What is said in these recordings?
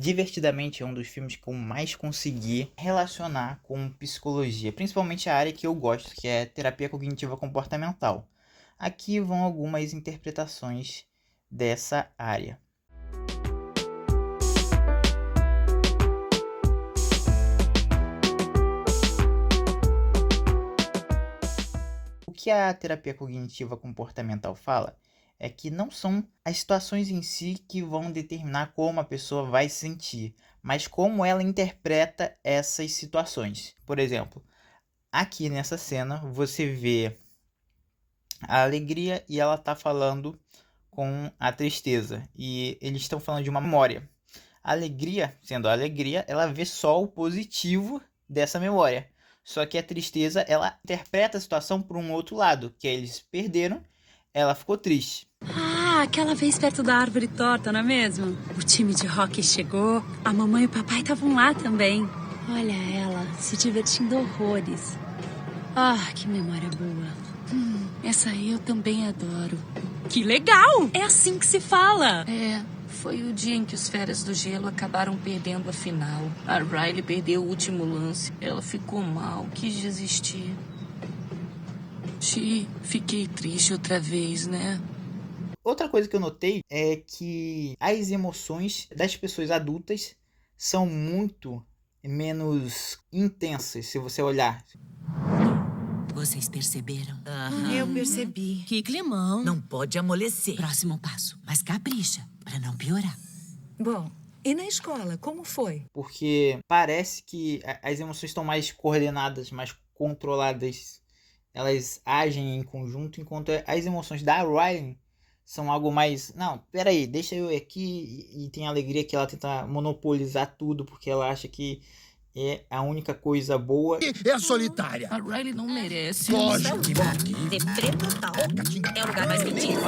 Divertidamente é um dos filmes que eu mais consegui relacionar com psicologia, principalmente a área que eu gosto, que é terapia cognitiva comportamental. Aqui vão algumas interpretações dessa área. O que a terapia cognitiva comportamental fala é que não são as situações em si que vão determinar como a pessoa vai se sentir, mas como ela interpreta essas situações. Por exemplo, aqui nessa cena você vê a alegria e ela está falando com a tristeza, e eles estão falando de uma memória. A alegria, sendo a alegria, ela vê só o positivo dessa memória. Só que a tristeza, ela interpreta a situação por um outro lado, que é eles perderam, ela ficou triste. Ah, aquela vez perto da árvore torta, não é mesmo? O time de hóquei chegou, a mamãe e o papai estavam lá também. Olha ela, se divertindo horrores. Ah, que memória boa. Essa aí eu também adoro. Que legal! É assim que se fala. Foi o dia em que os Feras do Gelo acabaram perdendo a final. A Riley perdeu o último lance. Ela ficou mal, quis desistir. Fiquei triste outra vez, né? Outra coisa que eu notei é que as emoções das pessoas adultas são muito menos intensas, se você olhar. Vocês perceberam? Eu percebi. Que climão. Não pode amolecer. Próximo passo. Mas capricha, pra não piorar. Bom, e na escola, como foi? Porque parece que as emoções estão mais coordenadas, mais controladas. Elas agem em conjunto, enquanto as emoções da Riley são algo mais... Não, peraí, deixa eu ir aqui. E tem a alegria que ela tenta monopolizar tudo, porque ela acha que é a única coisa boa. É a solitária. A Riley não merece. Lógico. Deprê total. É o lugar mais quentinho.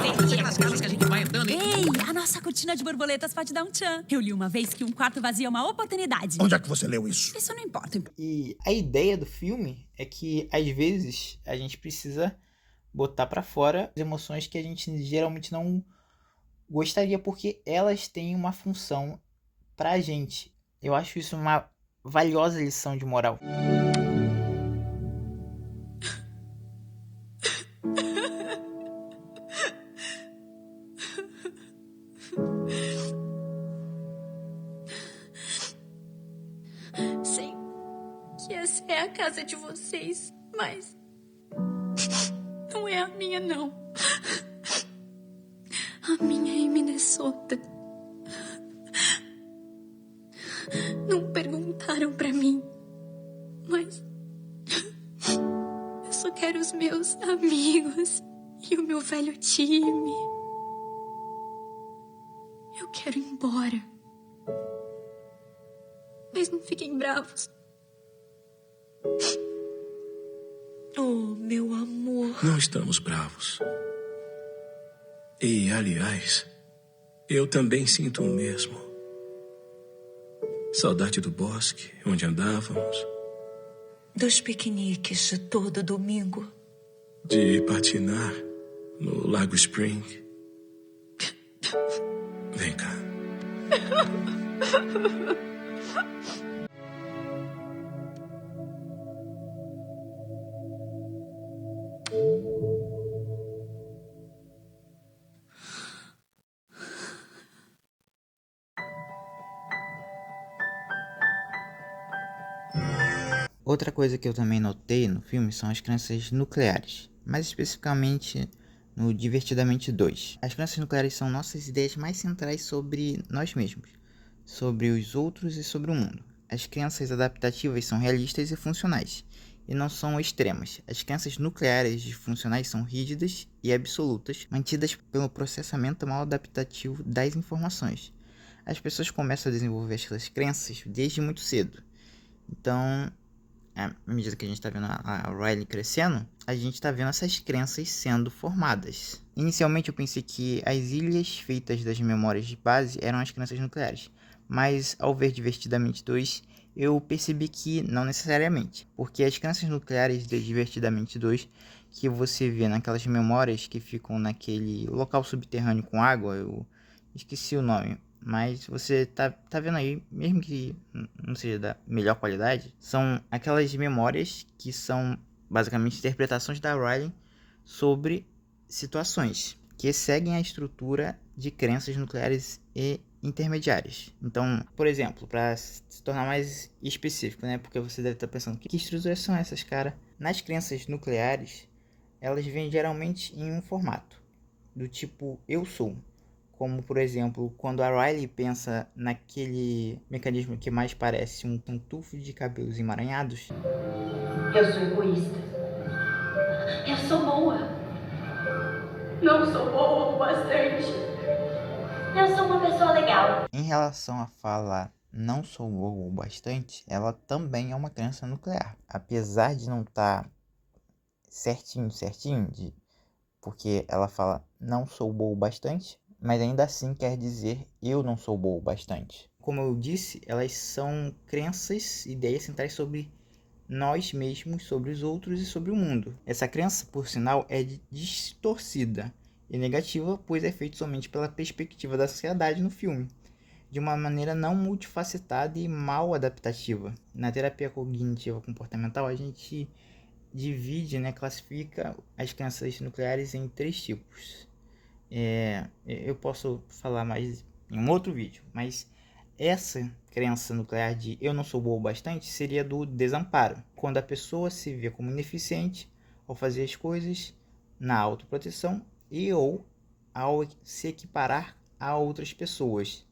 As casas que a gente vai andando. Ei, a nossa cortina de borboletas pode dar um tchan. Eu li uma vez que um quarto vazio é uma oportunidade. Onde é que você leu isso? Isso não importa. E a ideia do filme é que, às vezes, a gente precisa botar pra fora as emoções que a gente geralmente não gostaria, porque elas têm uma função pra gente. Eu acho isso uma valiosa lição de moral. Sei que essa é a casa de vocês, mas não é a minha, não. A minha é em Minnesota. Não perguntaram pra mim, mas eu só quero os meus amigos e o meu velho time. Eu quero ir embora. Mas não fiquem bravos. Oh, meu amor. Não estamos bravos. E, aliás, eu também sinto o mesmo. Saudade do bosque, onde andávamos. Dos piqueniques de todo domingo. De patinar no Lago Spring. Vem cá. Outra coisa que eu também notei no filme são as crenças nucleares, mais especificamente no Divertidamente 2. As crenças nucleares são nossas ideias mais centrais sobre nós mesmos, sobre os outros e sobre o mundo. As crenças adaptativas são realistas e funcionais, e não são extremas. As crenças nucleares disfuncionais são rígidas e absolutas, mantidas pelo processamento mal adaptativo das informações. As pessoas começam a desenvolver essas crenças desde muito cedo. Então, à medida que a gente está vendo a Riley crescendo, a gente está vendo essas crenças sendo formadas. Inicialmente eu pensei que as ilhas feitas das memórias de base eram as crenças nucleares, mas ao ver Divertidamente 2, eu percebi que não necessariamente, porque as crenças nucleares de Divertidamente 2, que você vê naquelas memórias que ficam naquele local subterrâneo com água, eu esqueci o nome, mas você tá vendo aí, mesmo que não seja da melhor qualidade, são aquelas memórias que são basicamente interpretações da Riley sobre situações que seguem a estrutura de crenças nucleares e intermediárias. Então, por exemplo, para se tornar mais específico, né? Porque você deve estar pensando, que estruturas são essas, cara? Nas crenças nucleares, elas vêm geralmente em um formato, do tipo eu sou. Como, por exemplo, quando a Riley pensa naquele mecanismo que mais parece um tufo de cabelos emaranhados. Eu sou egoísta. Eu sou boa. Não sou boa o bastante. Eu sou uma pessoa legal. Em relação à fala não sou boa o bastante, ela também é uma crença nuclear. Apesar de não estar certinho, porque ela fala não sou boa o bastante, mas ainda assim quer dizer eu não sou boa o bastante. Como eu disse, elas são crenças, ideias centrais sobre nós mesmos, sobre os outros e sobre o mundo. Essa crença, por sinal, é distorcida e negativa, pois é feita somente pela perspectiva da sociedade no filme, de uma maneira não multifacetada e mal adaptativa. Na terapia cognitiva comportamental, a gente divide, classifica as crenças nucleares em 3 tipos. Eu posso falar mais em um outro vídeo, mas essa crença nuclear de eu não sou boa o bastante seria do desamparo, quando a pessoa se vê como ineficiente ao fazer as coisas, na autoproteção e ou ao se equiparar a outras pessoas.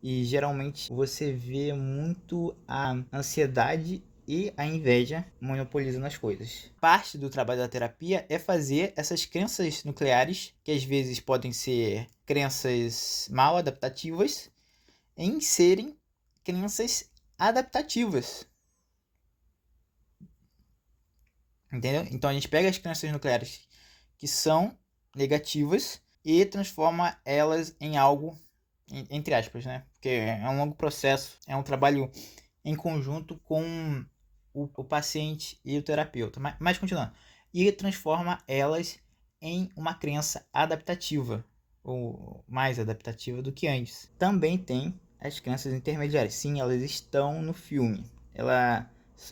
E geralmente você vê muito a ansiedade e a inveja monopolizando as coisas. Parte do trabalho da terapia é fazer essas crenças nucleares, que às vezes podem ser crenças mal adaptativas, em serem crenças adaptativas. Entendeu? Então a gente pega as crenças nucleares que são negativas e transforma elas em algo, entre aspas, Porque é um longo processo, é um trabalho em conjunto com o paciente e o terapeuta. Mas continuando. E transforma elas em uma crença adaptativa, ou mais adaptativa do que antes. Também tem as crenças intermediárias. Sim, elas estão no filme.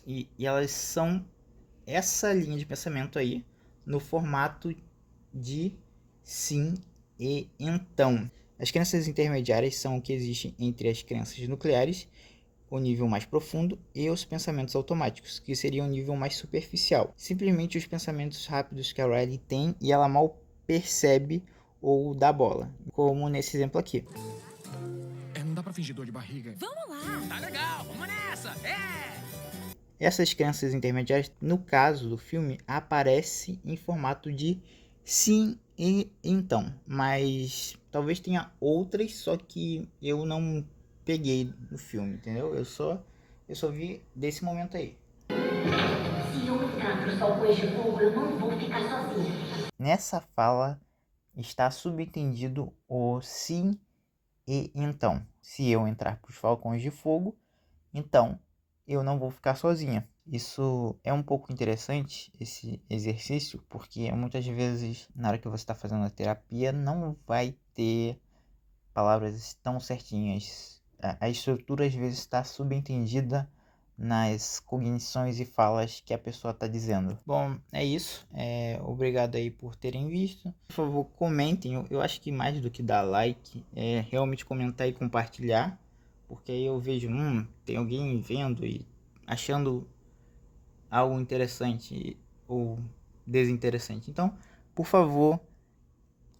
E elas são essa linha de pensamento aí, no formato de sim e então. As crenças intermediárias são o que existe entre as crenças nucleares, o nível mais profundo, e os pensamentos automáticos, que seria um nível mais superficial. Simplesmente os pensamentos rápidos que a Riley tem e ela mal percebe ou dá bola, como nesse exemplo aqui. Não dá pra fingir dor de barriga. Vamos lá! Tá legal, vamos nessa! Essas crenças intermediárias, no caso do filme, aparecem em formato de sim e então, mas talvez tenha outras, só que eu não peguei no filme, entendeu? Eu só vi desse momento aí. Se eu entrar pro sol com este fogo, eu não vou ficar sozinha. Nessa fala está subentendido o sim e então. Se eu entrar para os falcões de fogo, então eu não vou ficar sozinha. Isso é um pouco interessante, esse exercício, porque muitas vezes, na hora que você está fazendo a terapia, não vai ter palavras tão certinhas. A estrutura, às vezes, está subentendida nas cognições e falas que a pessoa está dizendo. Bom, é isso. Obrigado aí por terem visto. Por favor, comentem. Eu acho que mais do que dar like, é realmente comentar e compartilhar. Porque aí eu vejo, tem alguém vendo e achando algo interessante ou desinteressante. Então, por favor,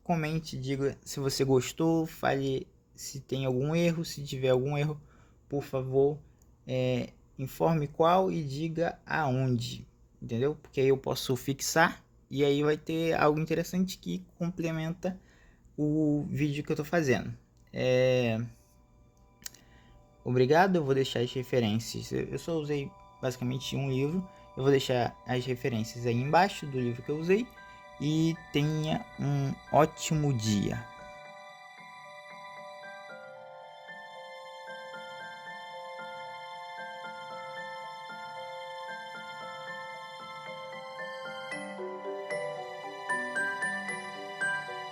comente, diga se você gostou, fale se tem algum erro, se tiver algum erro, por favor, informe qual e diga aonde, entendeu? Porque aí eu posso fixar e aí vai ter algo interessante que complementa o vídeo que eu tô fazendo. Obrigado, eu vou deixar as referências. Eu só usei basicamente um livro. Eu vou deixar as referências aí embaixo do livro que eu usei. E tenha um ótimo dia.